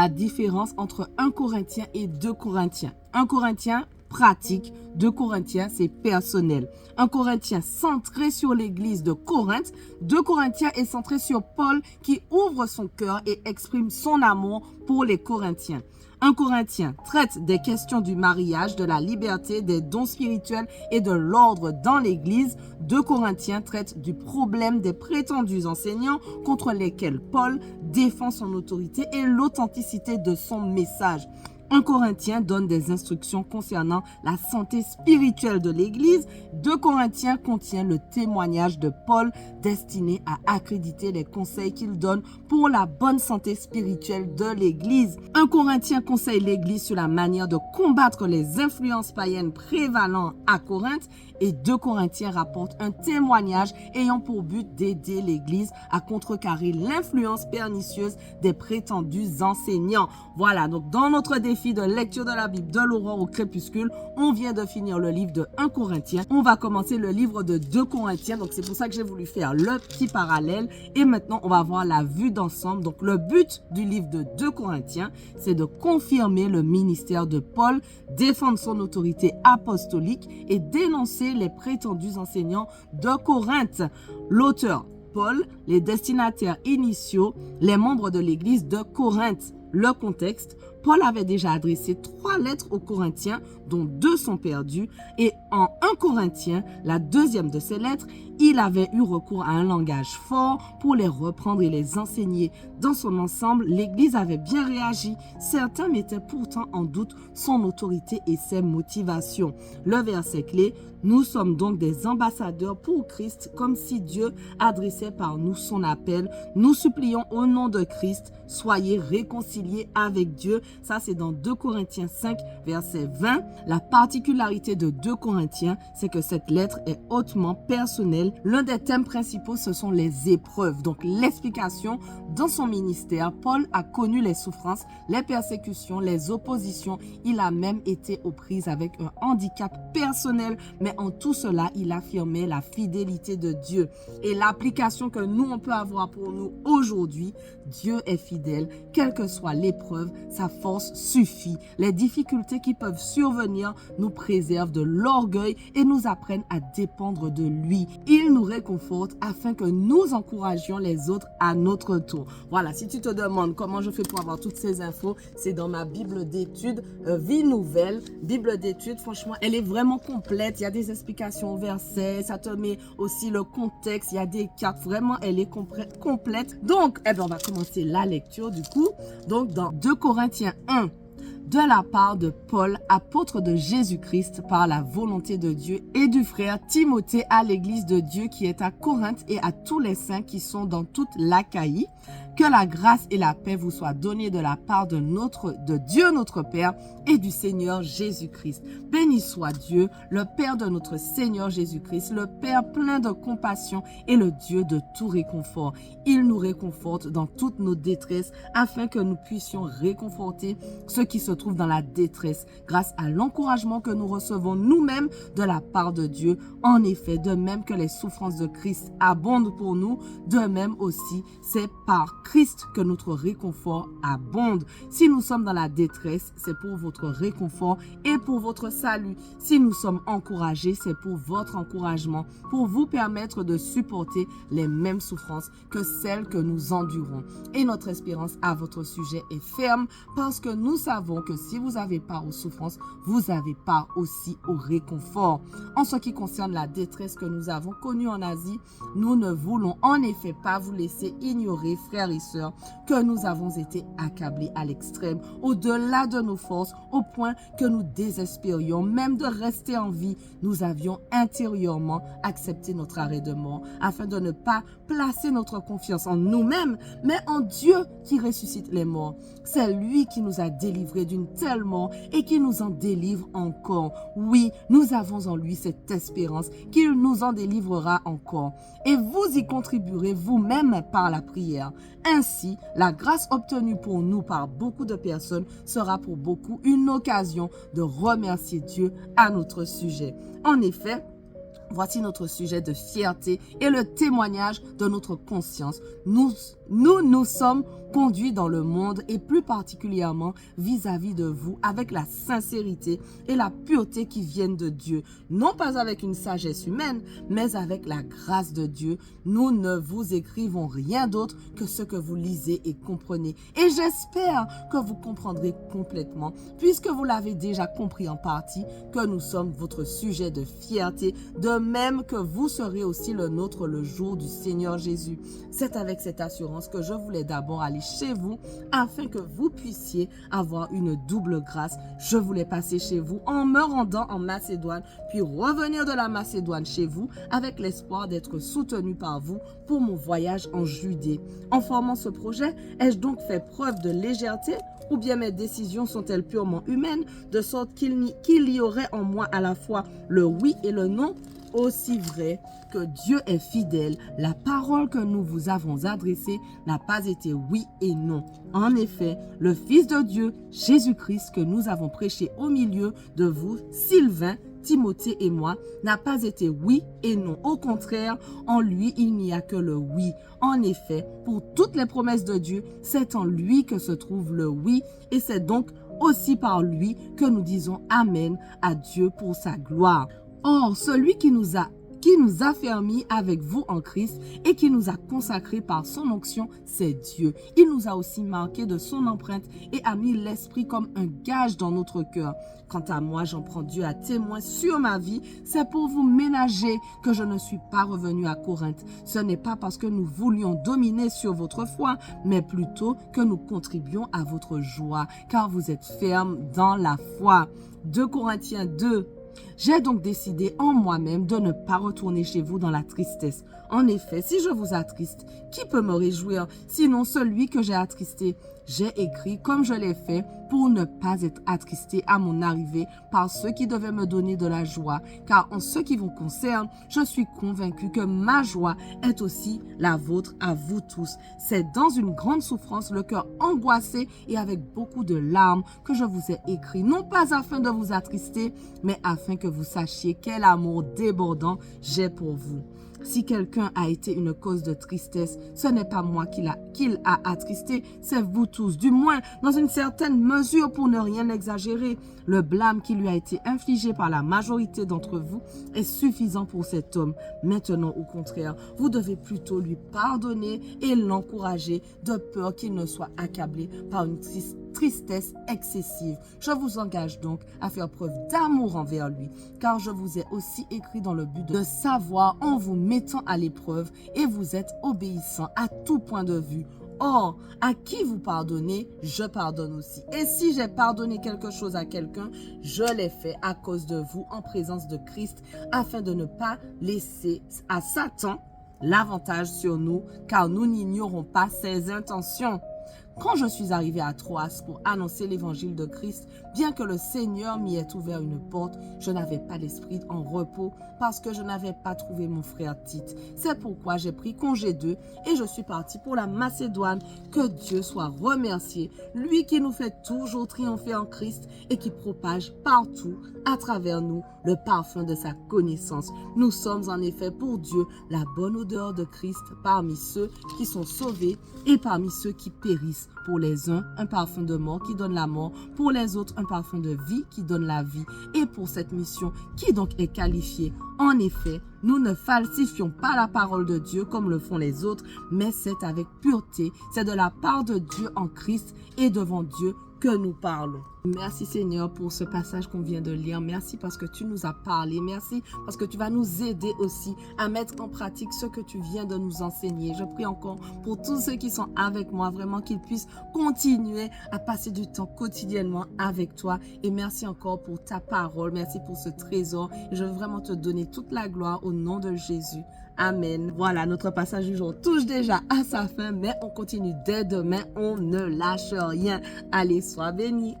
La différence entre 1 Corinthien et 2 Corinthiens. 1 Corinthien pratique, 2 Corinthiens c'est personnel. 1 Corinthien centré sur l'église de Corinthe, 2 Corinthiens est centré sur Paul qui ouvre son cœur et exprime son amour pour les Corinthiens. 1 Corinthien traite des questions du mariage, de la liberté, des dons spirituels et de l'ordre dans l'Église. 2 Corinthiens traite du problème des prétendus enseignants contre lesquels Paul défend son autorité et l'authenticité de son message. 1 Corinthien donne des instructions concernant la santé spirituelle de l'Église. 2 Corinthiens contient le témoignage de Paul destiné à accréditer les conseils qu'il donne pour la bonne santé spirituelle de l'Église. 1 Corinthien conseille l'Église sur la manière de combattre les influences païennes prévalentes à Corinthe et 2 Corinthiens rapporte un témoignage ayant pour but d'aider l'Église à contrecarrer l'influence pernicieuse des prétendus enseignants. Voilà, donc dans notre défi de lecture de la Bible de l'aurore au crépuscule, on vient de finir le livre de 1 Corinthien. On va commencer le livre de 2 Corinthiens, donc c'est pour ça que j'ai voulu faire le petit parallèle. Et maintenant, on va voir la vue d'ensemble. Donc le but du livre de 2 Corinthiens, c'est de confirmer le ministère de Paul, défendre son autorité apostolique et dénoncer les prétendus enseignants de Corinthe. L'auteur, Paul, les destinataires initiaux, les membres de l'église de Corinthe. Le contexte, Paul avait déjà adressé 3 lettres aux Corinthiens, dont 2 sont perdues, et en 1 Corinthien, la deuxième de ces lettres, il avait eu recours à un langage fort pour les reprendre et les enseigner. Dans son ensemble, l'Église avait bien réagi. Certains mettaient pourtant en doute son autorité et ses motivations. Le verset clé, « Nous sommes donc des ambassadeurs pour Christ, comme si Dieu adressait par nous son appel. Nous supplions au nom de Christ, soyez réconciliés avec Dieu. » Ça, c'est dans 2 Corinthiens 5, verset 20. La particularité de 2 Corinthiens, c'est que cette lettre est hautement personnelle. L'un des thèmes principaux, ce sont les épreuves. Donc, l'explication. Dans son ministère, Paul a connu les souffrances, les persécutions, les oppositions. Il a même été aux prises avec un handicap personnel. Mais en tout cela, il affirmait la fidélité de Dieu. Et l'application que nous, on peut avoir pour nous aujourd'hui, Dieu est fidèle. Quelle que soit l'épreuve, sa force suffit. Les difficultés qui peuvent survenir nous préservent de l'orgueil et nous apprennent à dépendre de lui. Il nous réconforte afin que nous encouragions les autres à notre tour. Voilà, si tu te demandes comment je fais pour avoir toutes ces infos, c'est dans ma Bible d'études, Vie Nouvelle. Bible d'études, franchement, elle est vraiment complète. Il y a des explications au verset, ça te met aussi le contexte, il y a des cartes. Vraiment, elle est complète. Donc, on va commencer la lecture du coup. Donc, dans 2 Corinthiens 1, de la part de Paul, apôtre de Jésus-Christ par la volonté de Dieu, et du frère Timothée à l'église de Dieu qui est à Corinthe et à tous les saints qui sont dans toute l'Achaïe. Que la grâce et la paix vous soient données de la part de Dieu notre Père et du Seigneur Jésus-Christ. Béni soit Dieu, le Père de notre Seigneur Jésus-Christ, le Père plein de compassion et le Dieu de tout réconfort. Il nous réconforte dans toutes nos détresses afin que nous puissions réconforter ceux qui se trouvent dans la détresse grâce à l'encouragement que nous recevons nous-mêmes de la part de Dieu. En effet, de même que les souffrances de Christ abondent pour nous, de même aussi c'est par Christ que notre réconfort abonde. Si nous sommes dans la détresse, c'est pour votre réconfort et pour votre salut. Si nous sommes encouragés, c'est pour votre encouragement, pour vous permettre de supporter les mêmes souffrances que celles que nous endurons. Et notre espérance à votre sujet est ferme parce que nous savons que si vous avez part aux souffrances, vous avez part aussi au réconfort. En ce qui concerne la détresse que nous avons connue en Asie, nous ne voulons en effet pas vous laisser ignorer, frères et sœurs, que nous avons été accablés à l'extrême, au-delà de nos forces, au point que nous désespérions même de rester en vie. Nous avions intérieurement accepté notre arrêt de mort, afin de ne pas placer notre confiance en nous-mêmes, mais en Dieu qui ressuscite les morts. C'est lui qui nous a délivrés d'une telle mort et qui nous en délivre encore. Oui, nous avons en lui cette espérance qu'il nous en délivrera encore. Et vous y contribuerez vous-même par la prière. Ainsi, la grâce obtenue pour nous par beaucoup de personnes sera pour beaucoup une occasion de remercier Dieu à notre sujet. En effet, voici notre sujet de fierté et le témoignage de notre conscience. Nous sommes conduit dans le monde et plus particulièrement vis-à-vis de vous avec la sincérité et la pureté qui viennent de Dieu. Non pas avec une sagesse humaine, mais avec la grâce de Dieu. Nous ne vous écrivons rien d'autre que ce que vous lisez et comprenez. Et j'espère que vous comprendrez complètement, puisque vous l'avez déjà compris en partie, que nous sommes votre sujet de fierté, de même que vous serez aussi le nôtre le jour du Seigneur Jésus. C'est avec cette assurance que je voulais d'abord aller chez vous afin que vous puissiez avoir une double grâce. Je voulais passer chez vous en me rendant en Macédoine, puis revenir de la Macédoine chez vous avec l'espoir d'être soutenu par vous pour mon voyage en Judée. En formant ce projet, ai-je donc fait preuve de légèreté ou bien mes décisions sont-elles purement humaines, de sorte qu'il y aurait en moi à la fois le oui et le non? Aussi vrai que Dieu est fidèle, la parole que nous vous avons adressée n'a pas été oui et non. En effet, le Fils de Dieu, Jésus-Christ, que nous avons prêché au milieu de vous, Sylvain, Timothée et moi, n'a pas été oui et non. Au contraire, en lui, il n'y a que le oui. En effet, pour toutes les promesses de Dieu, c'est en lui que se trouve le oui, et c'est donc aussi par lui que nous disons Amen à Dieu pour sa gloire. Or, celui qui nous a fermis avec vous en Christ et qui nous a consacrés par son onction, c'est Dieu. Il nous a aussi marqués de son empreinte et a mis l'Esprit comme un gage dans notre cœur. Quant à moi, j'en prends Dieu à témoin sur ma vie. C'est pour vous ménager que je ne suis pas revenu à Corinthe. Ce n'est pas parce que nous voulions dominer sur votre foi, mais plutôt que nous contribuions à votre joie, car vous êtes fermes dans la foi. 2 Corinthiens 2. J'ai donc décidé en moi-même de ne pas retourner chez vous dans la tristesse. En effet, si je vous attriste, qui peut me réjouir, sinon celui que j'ai attristé? J'ai écrit comme je l'ai fait pour ne pas être attristé à mon arrivée par ceux qui devaient me donner de la joie, car en ce qui vous concerne, je suis convaincu que ma joie est aussi la vôtre à vous tous. C'est dans une grande souffrance, le cœur angoissé et avec beaucoup de larmes que je vous ai écrit, non pas afin de vous attrister, mais afin que vous sachiez quel amour débordant j'ai pour vous. Si quelqu'un a été une cause de tristesse, ce n'est pas moi qu'il a attristé, c'est vous tous. Du moins, dans une certaine mesure, pour ne rien exagérer, le blâme qui lui a été infligé par la majorité d'entre vous est suffisant pour cet homme. Maintenant, au contraire, vous devez plutôt lui pardonner et l'encourager de peur qu'il ne soit accablé par une tristesse excessive. Je vous engage donc à faire preuve d'amour envers lui, car je vous ai aussi écrit dans le but de savoir en vous mettant à l'épreuve et vous êtes obéissant à tout point de vue. Or, à qui vous pardonnez, je pardonne aussi. Et si j'ai pardonné quelque chose à quelqu'un, je l'ai fait à cause de vous en présence de Christ, afin de ne pas laisser à Satan l'avantage sur nous, car nous n'ignorons pas ses intentions. Quand je suis arrivé à Troas pour annoncer l'évangile de Christ, bien que le Seigneur m'y ait ouvert une porte, je n'avais pas l'esprit en repos parce que je n'avais pas trouvé mon frère Tite. C'est pourquoi j'ai pris congé d'eux et je suis parti pour la Macédoine. Que Dieu soit remercié, lui qui nous fait toujours triompher en Christ et qui propage partout à travers nous le parfum de sa connaissance. Nous sommes en effet pour Dieu la bonne odeur de Christ parmi ceux qui sont sauvés et parmi ceux qui périssent. Pour les uns, un parfum de mort qui donne la mort. Pour les autres, un parfum de vie qui donne la vie. Et pour cette mission, qui donc est qualifiée? En effet, nous ne falsifions pas la parole de Dieu comme le font les autres, mais c'est avec pureté. C'est de la part de Dieu en Christ et devant Dieu que nous parlons. Merci Seigneur pour ce passage qu'on vient de lire. Merci parce que tu nous as parlé. Merci parce que tu vas nous aider aussi à mettre en pratique ce que tu viens de nous enseigner. Je prie encore pour tous ceux qui sont avec moi, vraiment qu'ils puissent continuer à passer du temps quotidiennement avec toi. Et merci encore pour ta parole. Merci pour ce trésor. Et je veux vraiment te donner toute la gloire au nom de Jésus. Amen. Voilà, notre passage du jour touche déjà à sa fin, mais on continue dès demain. On ne lâche rien. Allez, sois bénis.